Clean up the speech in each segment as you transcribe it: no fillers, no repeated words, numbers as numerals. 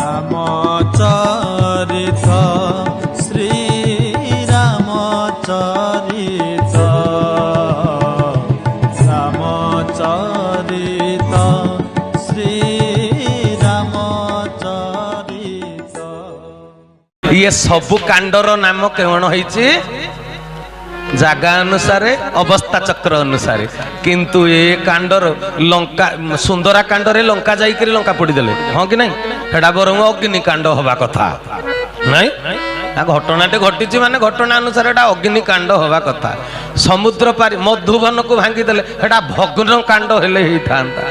ରାମଚରିତ ଶ୍ରୀରାମଚରିତ ରାମଚରିତ ଶ୍ରୀରାମଚରିତ। ये सबु कांडर नाम कौन होइछि जागा अनुसारे अवस्था चक्र अनुसारे किंतु ए कांडर लंका सुंदरा कांडरे लंका जाइकरी लंका पोड़ी देले हाँ कि नहीं हेडा बरंग अग्निकांड हवा कथा नहीं घटनाटे घटी माने घटना अनुसार एटा अग्निकांड हवा कथा समुद्र पारी मधुबन को भांगी देले हेडा भग्न कांड हेले ही थांता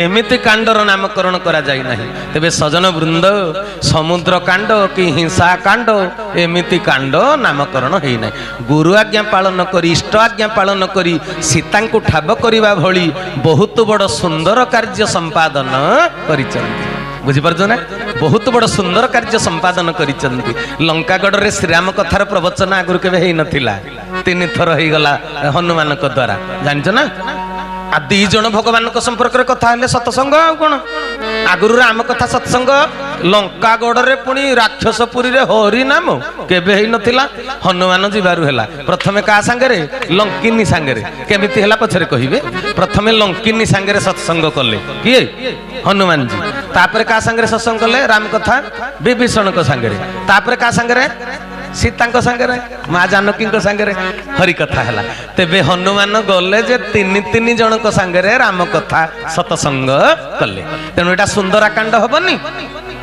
एमिति कांडर नामकरण करा जाई नहीं। तेबे सजन वृंद समुद्र कांड कि हिंसा कांड एमिति कांड नामकरण हेई नहीं। गुरु आज्ञा पालन करी इष्ट आज्ञा पालन करी सीता को ठाब करिवा भली बहुत बड़ सुंदर कार्य संपादन करिचंती बुझिपारछ ना बहुत बड़ सुंदर कार्य संपादन करिचंती। लंकागढ़ रे श्रीराम कथार प्रवचन आगुर केबे हेई नथिला 3 थर हेई गला हनुमान को द्वारा जानछ ना आ 2 जण भगवान संपर्क में कथा हेले सत्संग आ कौन आगुरु राम कथा सत्संग लंकागढ़ रे पुणी राक्षसपुरी रे हरि नाम केबे हेई नथिला हनुमान जीवारु हेला प्रथमे का सांगरे लंकिनी सांगरे केमिति हेला पछरे कहिबे प्रथमे लंकिनी सांगरे सत्संग कले किए हनुमान जी तापरे का सांगरे सत्संग कले राम कथा विभीषण को सांगरे तापरे का सांगरे सीता सांगरे माँ जानकी सांगरे हरि कथा है तेबे हनुमान गले जे 3 जन सांगरे राम कथा सत्संग कले तेणु एटा सुंदरा कांड हबनी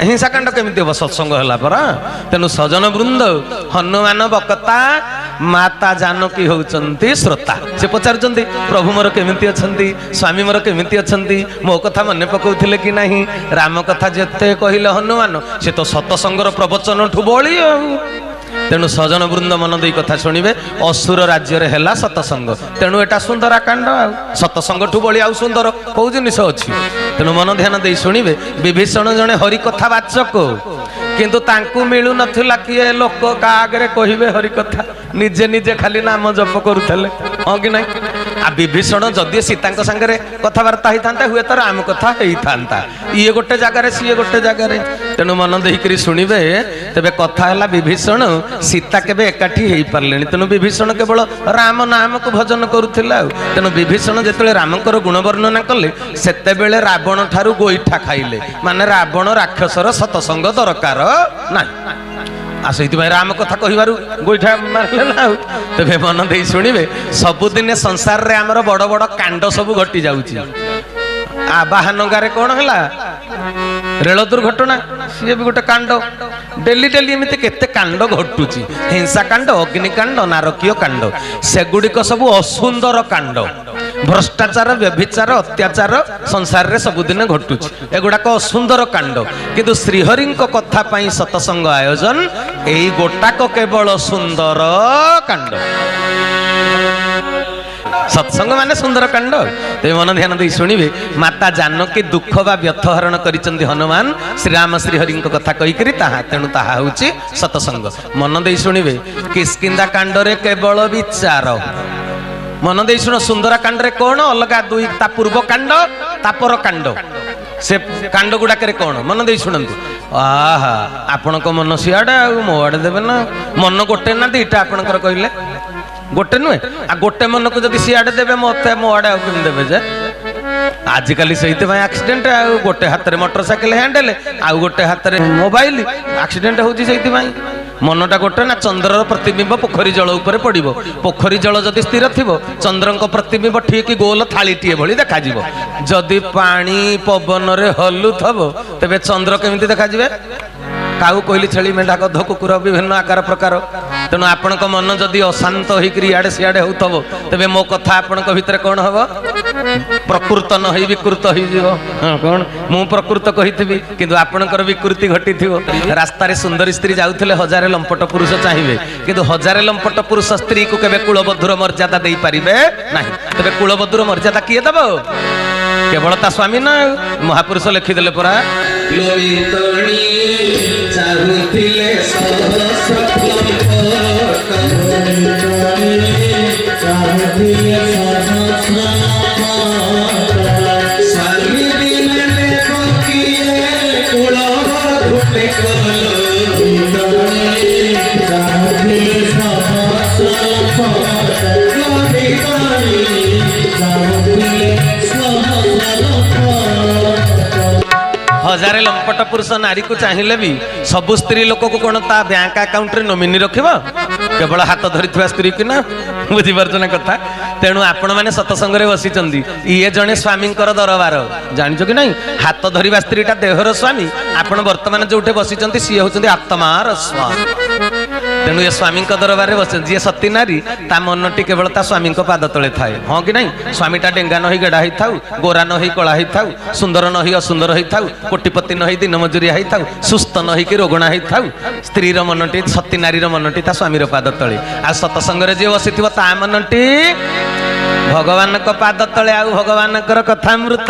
हिंसा कांड केमिति हम सत्संग है तेणु सजन वृंद हनुमान बक्ता माता जानकी होउचंती श्रोता से पचारुचंती प्रभु मोर केमिति अछंती स्वामी मोर केमिति अछंती मो कथा मने पकौथिले कि नहीं राम कथा जेते कहिले हनुमान से तो सत्संगर प्रवचन ठु बळी तेणु सजन वृंद मन दे कथा शुणिबे असुर राज्य रे हेला सत्संग तेणु एटा सुंदरा कांड सत्संग ठु बळी आउ सुंदर कोउ जिनिस अछि तेणु मन ध्यान दे शुणिबे विभीषण जने हरि कथा वाचक किंतु तांकु मिलु नथिला किए लोक का आगे कहिबे हरि कथा निजे निजे खाली नाम जप करूथले हां कि नहीं आ विभीषण जदि सीता संगे कथबार्ता होता हुए तो राम कथा होता ये गोटे जगार सी गोटे जगार तेणु मन देकरी शुणिबे तेबे कथा है विभीषण सीता केबे एकाठी हो पारे तेणु विभीषण केवल राम नाम को भजन करुला तेणु विभीषण जिते रामकर गुण वर्णना कले सेते बेले रावण ठारू गोईठा खाइले माने रावण राक्षसर सतसंग दरकार ना से राम कथा कहू गोईठा मारे ना तेरे मन दे शुणिबे सबुदिन संसार रे आमर बड़ बड़ कांड सब घटी जाउची आ बाहानगारे कौन है रेल दुर्घटना सी भी गोटे कांड डेली डेली एमती केते कांड घटुची हिंसा कांड अग्निकांड नारकीय कांड सेगुड़िक सब असुंदर कांड भ्रष्टाचार व्यभिचार अत्याचार संसार रे सबुदिन घटुची एगुड़ाक असुंदर कांड किंतु श्रीहरि कथा पाई सतसंग आयोजन एई गोटाक केवल सुंदर कांड सत्संग माने सुंदर कांड ते मन ध्यान दे शुणिबे माता जानकी दुख बा व्यथ हरण करिचंदी हनुमान श्रीराम श्रीहरि कथा कहि करी ताहा तेणु ताहा होची सत्संग मन दे शुणिबे किष्किंधा कांड रे केवल विचार मन दे शुण सुंदर कांड रे कोन अलगा दुई ता पूर्व कांड तापर कांड से कांड गुडाक रे कोन मन दे शुणंतु आहा आपनक मन सियाडे मो आडे देबे ना मन गोटे ना दीटा आपनकर कहिले गोटे नुहे आ गोटे मन को जब सीआडे देवे मत मो आड़े आम देवे जे आजिकल से एक्सीडेंट गोटे हाथ में मोटरसाइकिल हैंडल आउ गोटे हाथ में मोबाइल एक्सीडेंट होची से मनटा गोटे ना चंद्रर प्रतिबिंब पोखरी जल उपर पड़ो पोखरी जल जदि स्थिर थी चंद्र प्रतिबिंब ठीक गोल थालीटे भली देखा जदि पानी पवन रे हलु थब तेबे चंद्र केमिति देखा जिवे काऊ कोइली छेली मेढा गध कुकुर विभिन्न आकार प्रकार तेणु आपण मन जदि अशांत होकर इे सियाड़े होथब तेबे मो कथा आपण भितर कौन हम प्रकृत न हो विकृत हो कौन मु प्रकृत कही किंतु आपणकर विकृति घटी रास्तार सुंदरी स्त्री जाऊले 1000 लंपट पुरुष चाहिए किंतु 1000 लंपट पुरुष स्त्री को केबे कुलबधुर मर्यादा दे पारिबे नहीं तेबे कुलबधुर मर्यादा किए दब केवल ता स्वामी ना महापुरुष लिखिदेले परा हजारे लंपट पुरुष नारी को चाहिए भी सबु स्त्री लोक को कौन ता बैंक अकाउंट रे नोमिनी रखिब केवल हाथ धरी स्त्री की ना बुझीपार ना कथा तेणु आपण मैंने सतसंग बसी ये जड़े स्वामी दरबार जान कि नहीं हाथ धरवा स्त्रीटा देहर स्वामी आपण बर्तमान जो बसी सी हूँ आत्मार स्वामी तेणु ये स्वामी दरबार बस जी सती नारी ता मनटी केवल ता स्वामी पाद तले थाए हाँ कि नहीं स्वामीटा डेंगा नही गेड़ा ही था गोरा नही कला ही था सुंदर नही असुंदर ही था कोटिपति नही दिन मजुरिया ही था सुस्थ नही कि रोगणा ही था स्त्री मनटी सती नारी मनटी ता स्वामी पाद तले आ सतसंग जी बसी ता मनटी भगवान पाद तले आ भगवान कथामृत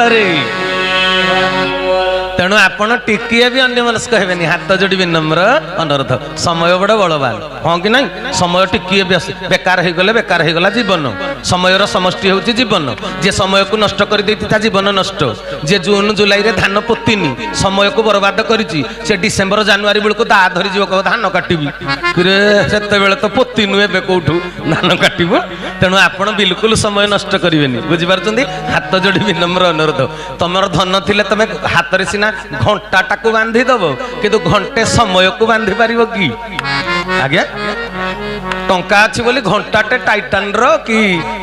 तेणु आपण टिकिए भी अन्य मनस्क हेबेनी हाथ जोड़ी विनम्र अनुरोध समय बड़ बलवान हाँ कि नहीं समय टिकिए भी बेकार हो गले बेकार हो गला जीवन समयर समष्टि होची जीवन जे समय को नष्ट कर देती ता जीवन नष्ट जे जून जुलाई रे धान पोतीनी समय को बर्बाद करिची से डिसेंबर जनवरी बेलू दा धरी जीव कह धान काटिबी रे सेते बेले तो पोती नुए बे कोठू धान काटिबो तेणु आपण बिल्कुल समय नष्ट करिवेनी बुझी पारछंती हाथ जोड़ी विनम्र अनुरोध तमर धन थिले तमे हाथ रे सिना घंटा टाकू बांधी दब किंतु घंटे समय को बांधी पार कि आज्ञा टंका अच्छी बोली घंटाटे टाइटान रो कि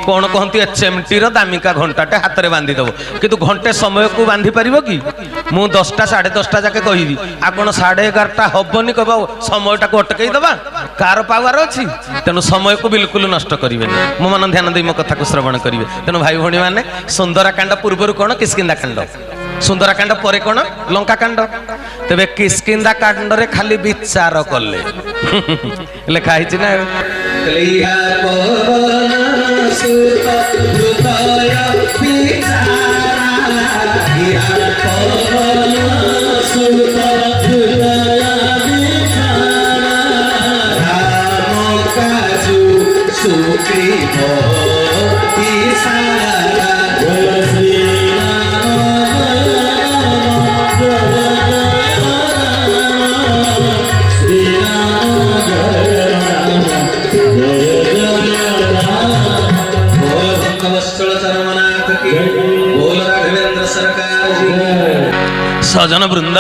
कौन कहती HMT रो दामिका घंटाटे हाथ रे बांधी दब किंतु घंटे समय को बांधी पार कि मु 10टा 10:30 जाके कहबी आपण 11:30 हबनी कब समय टाक अटकई दबा कार पावर अच्छी तेणु समय को बिल्कुल नष्ट करेंगे मो मन ध्यान दे मो कथा को श्रवण करेंगे तेणु भाई भौणी मैंने सुंदरकांड पूर्वर कौन किष्किंधा कांड सुंदरकांड परे कौन लंका कांड तेरे किष्किंधा कांड रे खाली विचार कले लिखा है ना सजन वृंद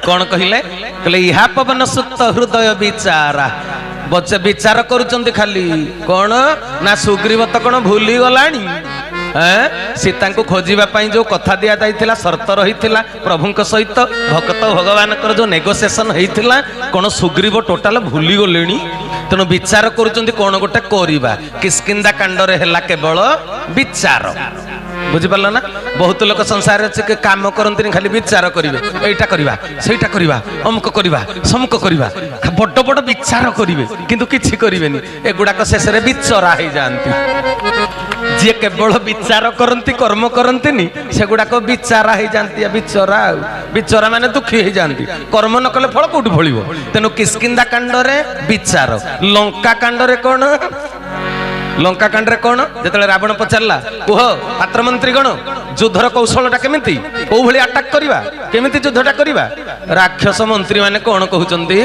कौन कहले कहले इहा पवन सुत हृदय विचारा बच्चे विचार करुचंती खाली कौन ना सुग्रीव तो कौन भूली गलानी सीता को खोजा जो कथा दि जाइथिला शर्त रही प्रभु सहित भक्त भगवान जो नेगोसिएशन होता कौन सुग्रीव टोटाल भूली गले तेणु विचार करुचंती कौन गोटे करवा किष्किंधा कांड रे हेला केवल विचार बुझिपार ना बहुत लोक संसार काम करती खाली विचार करेंगे এইটা करवा সেইটা करवा अमुक करवा समुक करवा बड़ बड़ विचार करेंगे किंतु किछि करेंगे एगुड़ाक शेष में विचरा हो जाती जी केवल विचार करती कर्म करती सेगुड़ाक विचारा हो जाती विचरा विचरा माने दुखी हो जाती कर्म न कले फल कौट फल तेणु किष्किंधा कांड रे विचार लंका कांड रे कौन लंका कांड रे कौन जो रावण पचारा कुह पात्र मंत्री गण युद्धर कौशलटा केमिति कौ भली अटैक करवा केमिति युद्धटा करवा राक्षस मंत्री माने कौन कहउचंती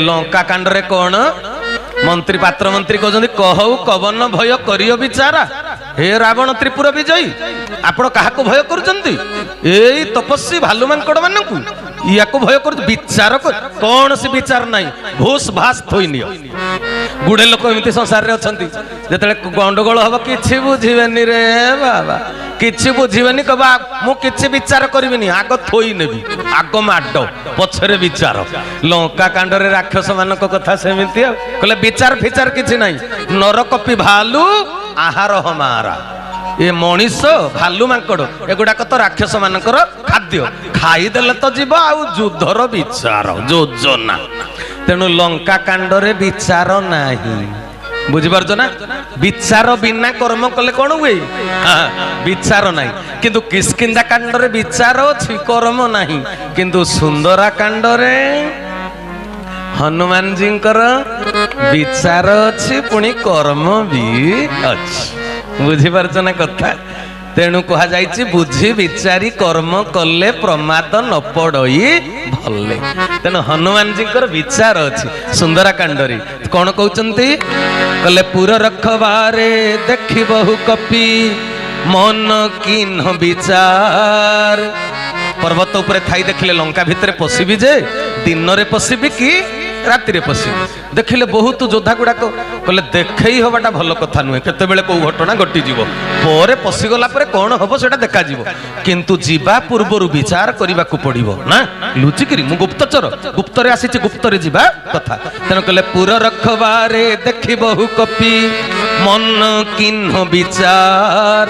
लंका कांड रे कौन मंत्री पात्र मंत्री कहते कहू कवन भय करियो विचारा हे रावण त्रिपुर विजयी आपण क्या भय करुचंती एई तपस्वी भालू मांकड़ मानकू या भय कर विचार कौन सी विचार नहीं भूस भास थोई नियो गुड़े लोक एमती संसार अच्छा जो गंडगोल हम कि बुझे रे बाबा कि बुझे कबा मुझे विचार करी आग थोई नेबी आग माड पछरे विचार लंका कांड रे राक्षस मान कथा सेमती कहले विचार फिचार किसी ना नरकपी भालू आहार हमारा ଏ ମଣିଷ ଭାଲୁ ମାଙ୍କଡ ଏଗୁଡାକ ତ ରାକ୍ଷସ ମାନଙ୍କର ଖାଦ୍ୟ, ଖାଇଦେଲେ ତ ଯିବ ଆଉ ଯୁଦ୍ଧର ବିଚାର ଯୋଜନା। ତେଣୁ ଲଙ୍କା କାଣ୍ଡରେ ବିଚାର ନାହିଁ, ବୁଝିପାରୁଛ ନା? ବିଚାର ବିନା କର୍ମ କଲେ କଣ ହୁଏ? ବିଚାର ନାହିଁ। କିନ୍ତୁ କିଷ୍କିନ୍ଧା କାଣ୍ଡରେ ବିଚାର ଅଛି, କର୍ମ ନାହିଁ। କିନ୍ତୁ ସୁନ୍ଦରା କାଣ୍ଡରେ ହନୁମାନଜୀଙ୍କର ବିଚାର ଅଛି, ପୁଣି କର୍ମ ବି ଅଛି। ବୁଝିପାରୁଛ ନା କଥା? ତେଣୁ କୁହାଯାଇଛି ବୁଝି ବିଚାରି କର୍ମ କଲେ ପ୍ରମାଦ ନ ପଡ଼ଇ ଭଲେ। ତେଣୁ ହନୁମାନଜୀଙ୍କର ବିଚାର ଅଛି ସୁନ୍ଦରା କାଣ୍ଡରେ। କଣ କହୁଛନ୍ତି? କହିଲେ ପୁର ରଖବାରେ ଦେଖି ବହୁ କପି ମନ କିହ୍ନ ବିଚାର। ପର୍ବତ ଉପରେ ଥାଇ ଦେଖିଲେ ଲଙ୍କା ଭିତରେ ପଶିବି ଯେ ଦିନରେ ପଶିବି କି ରାତିରେ ପଶିବି। ଦେଖିଲେ ବହୁତ ଯୋଦ୍ଧା ଗୁଡାକ କହିଲେ ଦେଖେଇ ହବାଟା ଭଲ କଥା ନୁହେଁ, କେତେବେଳେ କୋଉ ଘଟଣା ଘଟିଯିବ, ପରେ ପଶିଗଲା ପରେ କଣ ହବ ସେଟା ଦେଖାଯିବ। କିନ୍ତୁ ଯିବା ପୂର୍ବରୁ ବିଚାର କରିବାକୁ ପଡିବ ନା। ଲୁଚିକିରି ମୁଁ ଗୁପ୍ତଚର, ଗୁପ୍ତରେ ଆସିଛି, ଗୁପ୍ତରେ ଯିବା କଥା। ତେଣୁ କହିଲେ ପୁର ରଖବାରେ ଦେଖି ବହୁ କପି ମନ କିହ୍ନ ବିଚାର।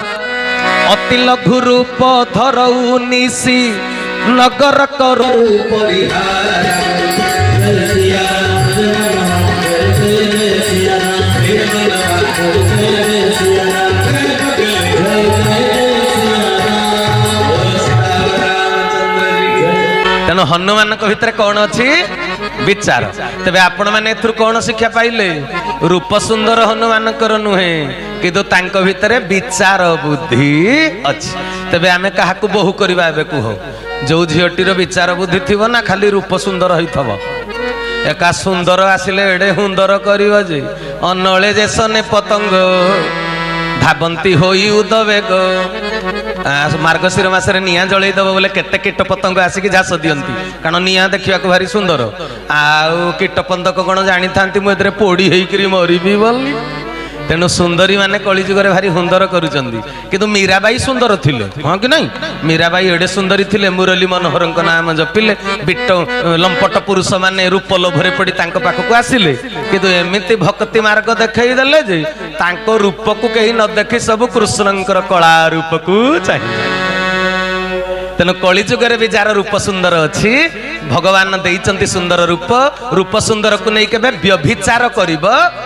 ଅତି ଲଘୁ ରୂପ ଧରଉ ନିଶି ନଗର କରୁ ପରିହାର। ତେଣୁ ହନୁମାନଙ୍କ ଭିତରେ କଣ ଅଛି? ବିଚାର। ତେବେ ଆପଣ ମାନେ ଏଥିରୁ କଣ ଶିକ୍ଷା ପାଇଲେ? ରୂପ ସୁନ୍ଦର ହନୁମାନଙ୍କର ନୁହେଁ, କିନ୍ତୁ ତାଙ୍କ ଭିତରେ ବିଚାର ବୁଦ୍ଧି ଅଛି। ତେବେ ଆମେ କାହାକୁ ବୋହୁ କରିବା ଏବେ କୁହ? ଯୋଉ ଝିଅଟିର ବିଚାର ବୁଦ୍ଧି ଥିବ ନା ଖାଲି ରୂପ ସୁନ୍ଦର ହେଇଥିବ? ଏକା ସୁନ୍ଦର ଆସିଲେ ଏଡେ ସୁନ୍ଦର କରିବ ଯେ ଅନଳେ ଯେସନେ ପତଙ୍ଗ ଧାବନ୍ତି ହୋଇ ଉଦବେଗ। ମାର୍ଗଶିର ମାସରେ ନିଆଁ ଜଳେଇ ଦବ ବୋଲେ କେତେ କୀଟ ପତଙ୍ଗ ଆସିକି ଝାସ ଦିଅନ୍ତି, କାରଣ ନିଆଁ ଦେଖିବାକୁ ଭାରି ସୁନ୍ଦର। ଆଉ କୀଟ ପତଙ୍ଗ କଣ ଜାଣିଥାନ୍ତି ମୁଁ ଏଥିରେ ପୋଡି ହେଇକିରି ମରିବି ବୋଲି? ତେଣୁ ସୁନ୍ଦରୀ ମାନେ କଳିଯୁଗରେ ଭାରି ସୁନ୍ଦର କରୁଛନ୍ତି। କିନ୍ତୁ ମୀରାବାଇ ସୁନ୍ଦର ଥିଲେ, ହଁ କି ନାଇଁ? ମୀରାବାଇ ଏଡେ ସୁନ୍ଦରୀ ଥିଲେ, ମୁରଲୀ ମନୋହରଙ୍କ ନାମ ଜପିଲେ, ବିଟ ଲମ୍ପଟ ପୁରୁଷ ମାନେ ରୂପ ଲୋଭରେ ପଡି ତାଙ୍କ ପାଖକୁ ଆସିଲେ। କିନ୍ତୁ ଏମିତି ଭକ୍ତି ମାର୍ଗ ଦେଖେଇ ଦେଲେ ଯେ ତାଙ୍କ ରୂପକୁ କେହି ନ ଦେଖି ସବୁ କୃଷ୍ଣଙ୍କର କଳା ରୂପକୁ ଚାହିଁଲେ। ତେଣୁ କଳିଯୁଗରେ ବି ଯାହାର ରୂପ ସୁନ୍ଦର ଅଛି, ଭଗବାନ ଦେଇଛନ୍ତି ସୁନ୍ଦର ରୂପ, ରୂପ ସୁନ୍ଦରକୁ ନେଇ କେବେ ବ୍ୟଭିଚାର କରିବ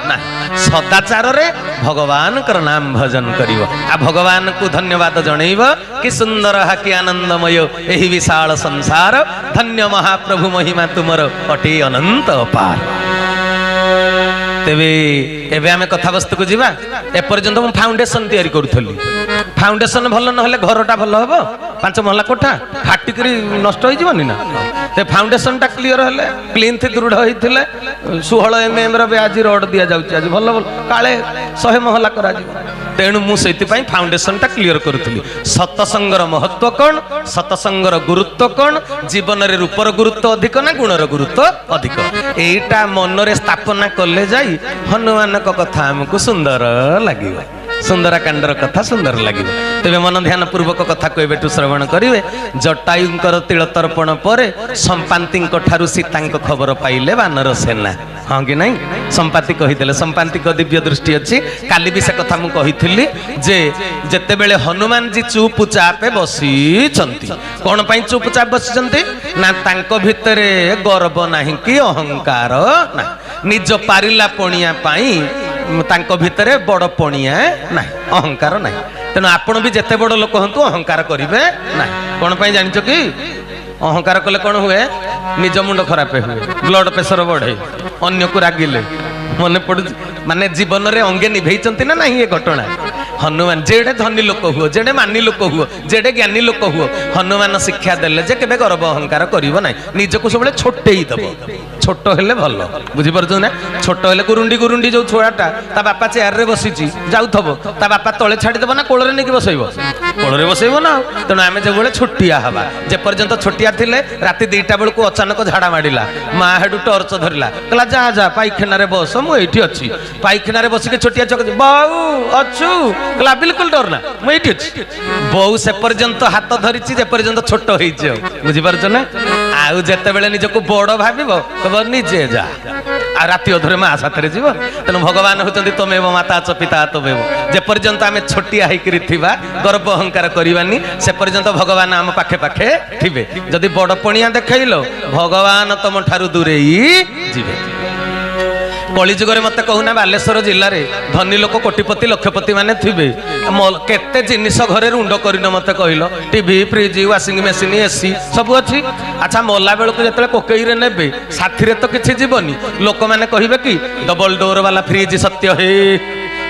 ନାହିଁ। ସଦାଚାରରେ ଭଗବାନଙ୍କର ନାମ ଭଜନ କରିବ, ଆଉ ଭଗବାନଙ୍କୁ ଧନ୍ୟବାଦ ଜଣେଇବ। କି ସୁନ୍ଦର କି ଆନନ୍ଦମୟ ଏହି ବିଶାଳ ସଂସାର, ଧନ୍ୟ ମହାପ୍ରଭୁ ମହିମା ତୁମର ଅଟେ ଅନନ୍ତ ଅପାର। ତେବେ ଏବେ ଆମେ କଥାବସ୍ତୁକୁ ଯିବା। ଏପର୍ଯ୍ୟନ୍ତ ମୁଁ ଫାଉଣ୍ଡେସନ ତିଆରି କରୁଥିଲି। ଫାଉଣ୍ଡେସନ ଭଲ ନହେଲେ ଘରଟା ଭଲ ହବ? 5 ମହଲା କୋଠା ଫାଟିକିରି ନଷ୍ଟ ହେଇଯିବନି ନା? ସେ ଫାଉଣ୍ଡେସନ ଟା କ୍ଲିୟର ହେଲେ, ପ୍ଲିନ୍ଥ ଦୃଢ ହେଇଥିଲେ 16 mm ର ବି ଆଜି ରଡ ଦିଆଯାଉଛି, ଆଜି ଭଲ ଭଲ କାଳେ 100 ମହଲା କରାଯିବ। ତେଣୁ ମୁଁ ସେଇଥିପାଇଁ ଫାଉଣ୍ଡେସନ ଟା କ୍ଲିୟର କରୁଥିଲି। ସତସଙ୍ଗର ମହତ୍ଵ କଣ, ସତସଙ୍ଗର ଗୁରୁତ୍ୱ କଣ, ଜୀବନରେ ରୂପର ଗୁରୁତ୍ୱ ଅଧିକ ନା ଗୁଣର ଗୁରୁତ୍ୱ ଅଧିକ, ଏଇଟା ମନରେ ସ୍ଥାପନା କଲେ ଯାଇ ହନୁମାନଙ୍କ କଥା ଆମକୁ ସୁନ୍ଦର ଲାଗିବ, ସୁନ୍ଦରାକାଣ୍ଡର କଥା ସୁନ୍ଦର ଲାଗିବ। ତେବେ ମନ ଧ୍ୟାନ ପୂର୍ବକ କଥାକୁ ଏବେଠୁ ଶ୍ରବଣ କରିବେ। ଜଟାୟୁଙ୍କର ତିଳ ତର୍ପଣ ପରେ ସମ୍ପାନ୍ତିଙ୍କ ଠାରୁ ସୀତାଙ୍କ ଖବର ପାଇଲେ ବାନର ସେନା, ହଁ କି ନାଇଁ? ସମ୍ପାତି କହିଦେଲେ, ସମ୍ପାନ୍ତିଙ୍କ ଦିବ୍ୟ ଦୃଷ୍ଟି ଅଛି। କାଲି ବି ସେ କଥା ମୁଁ କହିଥିଲି ଯେ ଯେତେବେଳେ ହନୁମାନଜୀ ଚୁପଚାପେ ବସିଛନ୍ତି, କଣ ପାଇଁ ଚୁପଚାପ ବସିଛନ୍ତି? ନା ତାଙ୍କ ଭିତରେ ଗର୍ବ ନାହିଁ କି ଅହଙ୍କାର ନାହିଁ, ନିଜ ପାରିଲା ପଣିଆ ପାଇଁ ତାଙ୍କ ଭିତରେ ବଡ ପଣିଆ ନାହିଁ, ଅହଙ୍କାର ନାହିଁ। ତେଣୁ ଆପଣ ବି ଯେତେ ବଡ ଲୋକ ହୁଅନ୍ତୁ ଅହଙ୍କାର କରିବେ ନାହିଁ। କଣ ପାଇଁ ଜାଣିଛ କି? ଅହଙ୍କାର କଲେ କଣ ହୁଏ? ନିଜ ମୁଣ୍ଡ ଖରାପ ହୁଏ, ବ୍ଲଡ ପ୍ରେସର ବଢେ, ଅନ୍ୟକୁ ରାଗିଲେ। ମନେ ପଡୁଛି ମାନେ ଜୀବନରେ ଅଙ୍ଗେ ନିଭେଇଛନ୍ତି ନା ନାହିଁ ଏ ଘଟଣା? ହନୁମାନ ଯେଡେ ଧନୀ ଲୋକ ହୁଅ, ଯେଡେ ମାନି ଲୋକ ହୁଅ, ଯେଡେ ଜ୍ଞାନୀ ଲୋକ ହୁଅ, ହନୁମାନ ଶିକ୍ଷା ଦେଲେ ଯେ କେବେ ଗର୍ବ ଅହଙ୍କାର କରିବ ନାହିଁ, ନିଜକୁ ସବୁବେଳେ ଛୋଟେଇ ଦବ। ଛୋଟ ହେଲେ ଭଲ, ବୁଝିପାରୁଛ ନା? ଛୋଟ ହେଲେ ଗୁରୁଣ୍ଡି ଗୁରୁଣ୍ଡି ଯୋଉ ଛୁଆଟା ତା ବାପା ଚେୟାରରେ ବସିଛି ଯାଉଥିବ, ତା ବାପା ତଳେ ଛାଡିଦବ ନା କୋଳରେ ନେଇକି ବସେଇବ? କୋଳରେ ବସେଇବ ନା। ତେଣୁ ଆମେ ଯେଭଳି ଛୋଟିଆ ହବା, ଯେପର୍ଯ୍ୟନ୍ତ ଛୋଟିଆ ଥିଲେ ରାତି 2ଟା ବେଳକୁ ଅଚାନକ ଝାଡା ମାଡ଼ିଲା, ମା ହେଠୁ ଟର୍ଚ୍ଚ ଧରିଲା, କହିଲା ଯା ଯା ପାଇଖାନାରେ ବସ, ମୁଁ ଏଇଠି ଅଛି। ପାଇଖାନାରେ ବସିକି ଛୋଟିଆ ଛକ, ବାଉ ଅଛୁ कहला बिल्कुल डरना मुझे बहु से पर्यंत हाथ धरी जे पर्यंत छोट हो बुझीपार ना आउ जिते बड़े निजक बड़ भाव कब निजे जा आ राति अधरे माँ साथरे जीव तेणु भगवान होती तमेव माता च पिता तमेव जे पर्यंत आम छोटिया होकर गर्व अहंकार करवानी से पर्यंत भगवान आम पाखे पाखे थिबे जदि बड़ पणिया देखल भगवान तुम ठारू दूरे जीवे कलिजुगे मत कहूना बालेश्वर जिले में धनी लोक कोटिपति लक्षपति माने थिबे केते जिनिस घरे रुंड करन मत कहल TV fridge washing machine AC सब अच्छी अच्छा मला बेलू जो कोकई ने साथी तो किसी जीवनी लोक मैंने कहे कि डबल डोर वाला फ्रिज सत्य है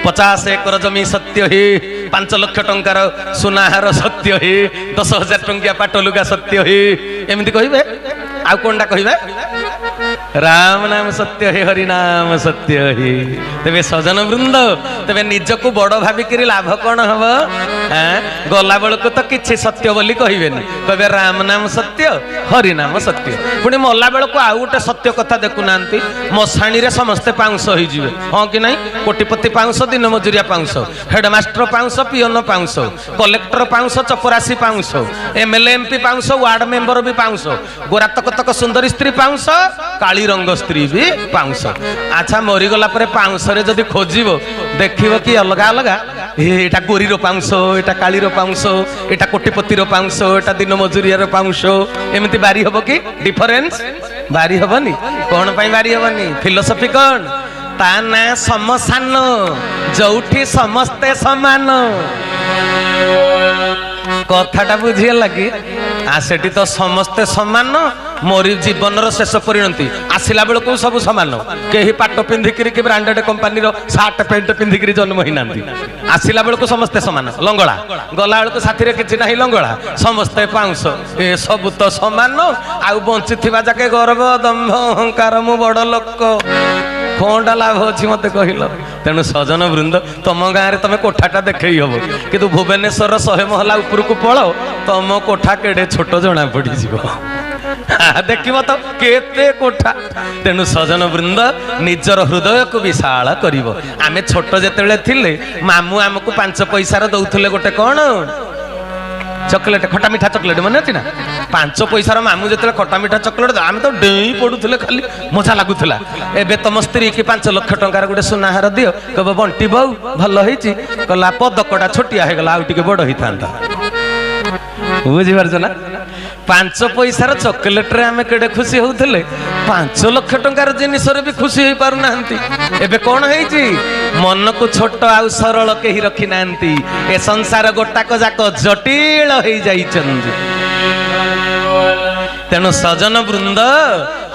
50 एकर जमी सत्य है 5 लाख टंकार सुनाहार सत्य है 10,000 टंकिया पाटलुगा सत्य है एमती कहे आउ कौनटा कहे राम नाम सत्य है हरि नाम सत्य है तेरे सजन वृंद तेरे निजक बड़ भाविक लाभ कौन हम गला बेलू तो किसी सत्य बोली कहे कहे राम नाम सत्य हरि नाम सत्य पुणी मला बेलू आउ गोटे सत्य कथा देखुना मशाणी रे समस्ते पाउंस हो हाँ कि नहीं कोटिपति पाउंस दिन मजुरिया पाउंस हेडमास्टर पाउंस पिओन पाउंस कलेक्टर पाउंस चपरासी पाउंस एमएलए एमपी पाउंस वार्ड मेंबर भी पाउंस गोरा तक तक सुंदरी स्त्री पाउंस काली रंग स्त्री भी पाउंस अच्छा मरीगला पाउंस जदि खोज देखिब कि अलग अलग एटा गोरीर पाउंस एटा कालीर पाउंस एटा कोटिपतिर पाउंस एटा दिन मजुरियार पाउंस एमती बारी हम कि डिफरेन्स बारी हेनी कौन पाई बारी हेनी फिलोसफी कौन ता ना समसान जोठी समस्ते समान कथाटा बुझीगला कि सेठी तो समस्ते समान मोरी जीवन शेष परिणति आसला बेलू सब सामान कहीं पाट पिंधिक ब्रांडेड कंपानी सार्ट पैंट पिंधिक जन्म ही ना आसला बेलू समस्ते सामान लंगड़ा गला बेलू साथी किसी ना लंगड़ा समस्ते पाउंस ए सब तो सामान आउ बंची जाके गर्व दंभ अहंकार मु बड़ लोक कौनटा लाभ अच्छी मत कहल तेणु सजन वृंद तुम गाँव में तुम कोठाटा देखे हम कि भुवनेश्वर 100 महला उपरकू पड़ तुम कोठा केड़े छोट जना पड़ देखिब तो केते कोठा तेणु सजन वृंद निजर हृदय को विशाल करिवो आमे छोट जेतेले थिले मामू आमको 5 पैसार दउथले गोटे कौन चॉकलेट खटा मीठा चॉकलेट मन अच्छी ना 5 पैसार मामू जो खटा मीठा चॉकलेट आम तो डेई पड़ुले खाली मजा लगुला एबे तुम स्त्री की 5 लाख टंकार गोटे सुनाहार दियो कब बंटी बहु भल होइची कहला पदकटा छोटिया हेगला आउ टिके बड़ होइथांता बुझिपारछ ना 5 पैसार चॉकलेट रे आमे केडे खुशी होउथले 5 लाख टंकार जिनिस रे भी खुशी होई पारु नांती एबे कोन हेइची मन को छोट आउ सरल केही रखी नांती ए संसार गोटाक जाक जटिल होई जाइचंदी तेणु सजन वृंद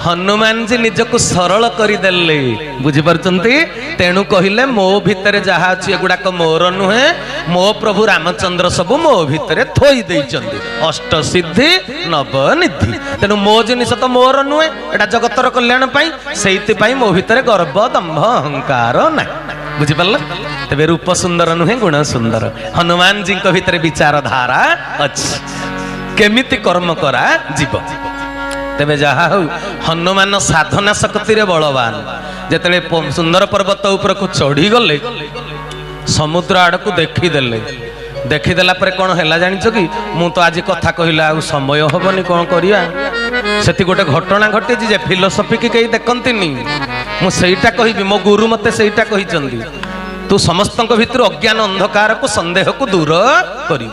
हनुमान जी निजक सरल करदेले बुझीपारचंती तेणु कहले मो भितर जहा अछि एगुडाक मोर नुहे मो प्रभु रामचंद्र सबु मो भितर थोई देइचंदी अष्ट सिद्धि नव निधि तेणु मो जिनिस तो मोर नुहे एटा जगतर कल्याण पाई सेइति पाई मो भितर गर्व दंभ अहंकार ना बुझीपारल तेबे रूप सुंदर नुहे गुण सुंदर हनुमान जी को भितर विचार धारा अछि केमिति कर्म करा जीव तेबे जहा हो हनुमान साधना शक्ति रे बलवान जेतले सुंदर पर्वत ऊपर को चढ़ी गले समुद्र आड़ को देखीदेला पर कौन है जानिछ कि मु तो आज कथा कहला आ समय हबनी कौन करिया सेति गोटे घटना घटी जे फिलोसफी की कहीं देखंतिनी मु सेइटा कहिबी मो गुरु मते सेइटा कहिचंदी तू समस्तक भितर अज्ञान अंधकार को संदेह को दूर करी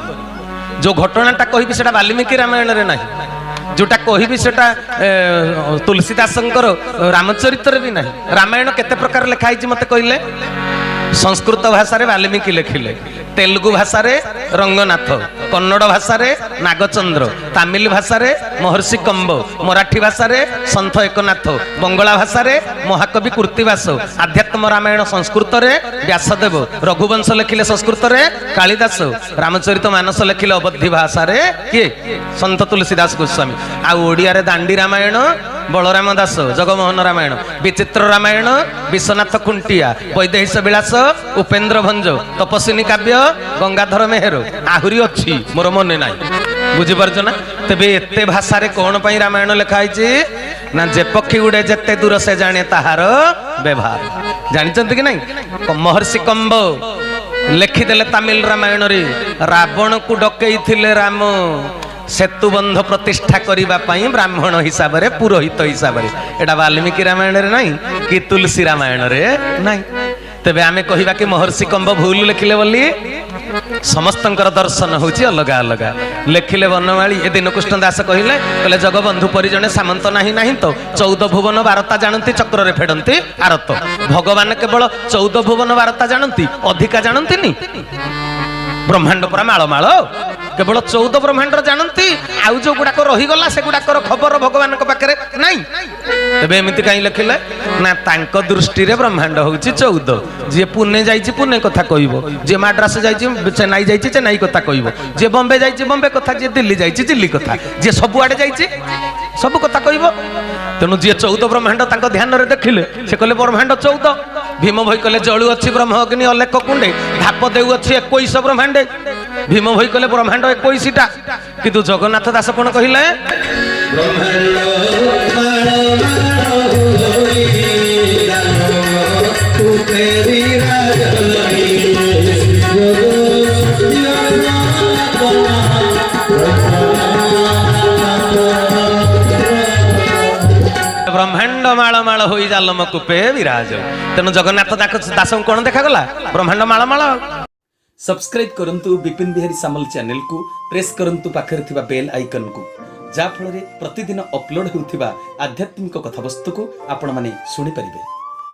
जो घटनाटा कहिबी सेटा वाल्मीकि रामायण रे नाही जोटा कहिबी सेटा तुलसीदासंकर रामचरित्र भी नहीं रामायण केते प्रकार लिखाई मते कहले संस्कृत भाषा रे वाल्मीकि लिखिले तेलुगु भाषा रे रंगनाथ कन्नड़ भाषा रे नागचंद्र तमिल भाषा रे महर्षि कंब मराठी भाषा रे संत एकनाथ बंगला भाषा रे महाकवि कृतिवास आध्यात्म रामायण संस्कृत रे व्यासदेव रघुवंश लिखिले संस्कृत रे कालिदास रामचरित मानस लिखिले अवधी भाषा रे किए संत तुलसीदास गोस्वामी आ ओडिया रे दांडी रामायण बलराम दास जगमोहन रामायण विचित्र रामायण विश्वनाथ खुंटिया वैदेहिश विलास उपेन्द्र भंज तपस्विनी काव्य गंगाधर मेहर आहुरी अच्छी मोर मन ना बुझीपारछ ना तेबे एते भाषा रे कौन पाई रामायण लिखाई ना जे पक्षी गुड़े जेते दूर से जाने ताहार व्यवहार जानिचंती कि नहीं महर्षि कंब ଲେଖିଦେଲେ ତାମିଲ ରାମାୟଣରେ ରାବଣକୁ ଡକେଇଥିଲେ ରାମ ସେତୁବନ୍ଧ ପ୍ରତିଷ୍ଠା କରିବା ପାଇଁ ବ୍ରାହ୍ମଣ ହିସାବରେ ପୁରୋହିତ ହିସାବରେ। ଏଟା ବାଲ୍ମୀକି ରାମାୟଣରେ ନାହିଁ କି ତୁଳସୀ ରାମାୟଣରେ ନାହିଁ। ତେବେ ଆମେ କହିବା କି ମହର୍ଷି କମ୍ବ ଭୁଲ ଲେଖିଲେ ବୋଲି? ସମସ୍ତଙ୍କର ଦର୍ଶନ ହଉଛି ଅଲଗା ଅଲଗା। ଲେଖିଲେ ବନମାଳୀ ଏ ଦୀନକୃଷ୍ଣ ଦାସ କହିଲେ ଜଗବନ୍ଧୁ ପରି ଜଣେ ସାମନ୍ତ ନାହିଁ ନାହିଁ ତ 14 ଭୁବନ ବାରତା ଜାଣନ୍ତି ଚକ୍ରରେ ଫେଡ଼ନ୍ତି ଆରତ। ଭଗବାନ କେବଳ 14 ଭୁବନ ବାରତା ଜାଣନ୍ତି, ଅଧିକା ଜାଣନ୍ତିନି। ବ୍ରହ୍ମାଣ୍ଡ ପୁରା ମାଳ ମାଳ, କେବଳ 14 ବ୍ରହ୍ମାଣ୍ଡ ଜାଣନ୍ତି, ଆଉ ଯୋଉ ଗୁଡାକ ରହିଗଲା ସେଗୁଡାକର ଖବର ଭଗବାନଙ୍କ ପାଖରେ ନାହିଁ। ତେବେ ଏମିତି କାହିଁ ଲେଖିଲେ ନା ତାଙ୍କ ଦୃଷ୍ଟିରେ ବ୍ରହ୍ମାଣ୍ଡ ହଉଛି 14। ଯିଏ ପୁନେ ଯାଇଛି ପୁନେ କଥା କହିବ, ଯିଏ ମାଡ୍ରାସ ଯାଇଛି ଚେନ୍ନାଇ ଯାଇଛି ଚେନ୍ନାଇ କଥା କହିବ, ଯିଏ ବମ୍ବେ ଯାଇଛି ବମ୍ବେ କଥା, ଯିଏ ଦିଲ୍ଲୀ ଯାଇଛି ଦିଲ୍ଲୀ କଥା, ଯିଏ ସବୁଆଡେ ଯାଇଛି ସବୁ କଥା କହିବ। ତେଣୁ ଯିଏ 14 ବ୍ରହ୍ମାଣ୍ଡ ତାଙ୍କ ଧ୍ୟାନରେ ଦେଖିଲେ ସେ କହିଲେ ବ୍ରହ୍ମାଣ୍ଡ 14। ଭୀମ ଭୋଇ କହିଲେ ଜଳୁ ଅଛି ବ୍ରହ୍ମ ଅଗ୍ନି ଅଲେଖ କୁଣ୍ଡେ, ଧାପ ଦେଉଅଛି 21 ବ୍ରହ୍ମାଣ୍ଡେ। ଭୀମ ଭୋଇ କହିଲେ ବ୍ରହ୍ମାଣ୍ଡ 21ଟା, କିନ୍ତୁ ଜଗନ୍ନାଥ ଦାସ କଣ କହିଲେ? ବ୍ରହ୍ମାଣ୍ଡ ମାଳ ମାଳ ହୋଇ ଜାଲମ କୂପେ ବିରାଜ। ତେଣୁ ଜଗନ୍ନାଥ ଦାସଙ୍କୁ କଣ ଦେଖାଗଲା? ବ୍ରହ୍ମାଣ୍ଡ ମାଳ ମାଳ। ସବସ୍କ୍ରାଇବ୍ କରନ୍ତୁ ବିପିନ ବିହାରୀ ସାମଲ ଚ୍ୟାନେଲକୁ, ପ୍ରେସ୍ କରନ୍ତୁ ପାଖରେ ଥିବା ବେଲ୍ ଆଇକନକୁ, ଯାହା ଫଳରେ ପ୍ରତିଦିନ ଅପଲୋଡ ହେଉଥିବା ଆଧ୍ୟାତ୍ମିକ କଥାବସ୍ତୁକୁ ଆପଣମାନେ ଶୁଣିପାରିବେ।